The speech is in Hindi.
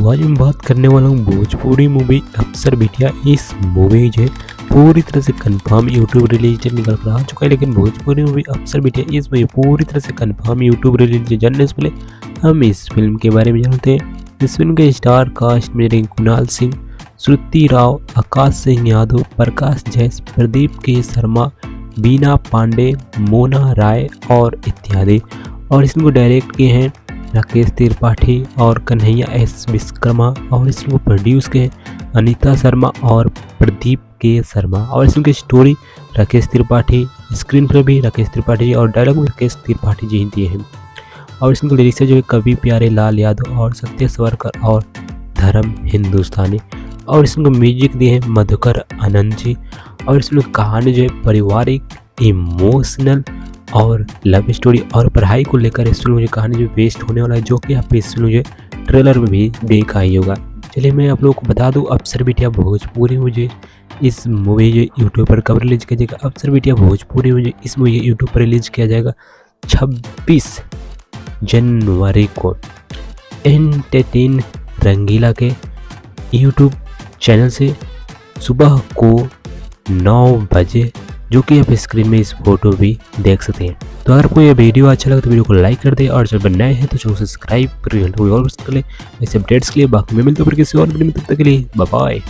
तो आज मैं बात करने वाला हूँ भोजपुरी मूवी अफसर बिटिया। इस मूवी जो है पूरी तरह से कंफर्म यूट्यूब रिलीज डेट निकल कर आ चुका है, लेकिन भोजपुरी मूवी अफसर बिटिया इस मूवी पूरी तरह से कंफर्म यूट्यूब रिलीज जानने से पहले हम इस फिल्म के बारे में जानते हैं। इस फिल्म के स्टार कास्ट में रहेंगे कुणाल सिंह, श्रुति राव, आकाश सिंह यादव, प्रकाश जैस, प्रदीप के शर्मा, बीना पांडे, मोना राय और इत्यादि। और इसको डायरेक्ट किए हैं राकेश त्रिपाठी और कन्हैया एस विश्वकर्मा, और इसको प्रोड्यूस किए हैं अनीता शर्मा और प्रदीप के शर्मा। और इसकी story Rakesh Tripathi, screen play भी राकेश त्रिपाठी और डायलॉग भी राकेश त्रिपाठी जी दिए हैं। और इसके लिरिक्स जो है कवि प्यारे लाल यादव और सत्य स्वर्कर और धर्म हिंदुस्तानी। और इसमें म्यूजिक दिए हैं मधुकर आनंद जी। और इसमें कहानी जो है पारिवारिक, इमोशनल और लव स्टोरी और पढ़ाई को लेकर इस फिल्म कहानी जो बेस्ड होने वाला है, जो कि आप इस फिल्म जो ट्रेलर में भी देखा ही होगा। चलिए मैं आप लोगों को बता दूं, अफसर बिटिया भोजपुरी मुझे इस मूवी जो यूट्यूब पर कब रिलीज किया जाएगा। अफसर बिटिया भोजपुरी मुझे इस मूवी यूट्यूब पर रिलीज किया जाएगा 26 जनवरी को एंटरटेन रंगीला के यूट्यूब चैनल से सुबह को 9 बजे, जो कि आप स्क्रीन में इस फोटो भी देख सकते हैं। तो अगर आपको ये वीडियो अच्छा लगे तो वीडियो को लाइक कर दे, और जब नए हैं तो चैनल को सब्सक्राइब कर ले ऐसे अपडेट्स के लिए। बाकी मैं मिलता हूँ किसी और वीडियो में, तब तक के लिए बाय बाय।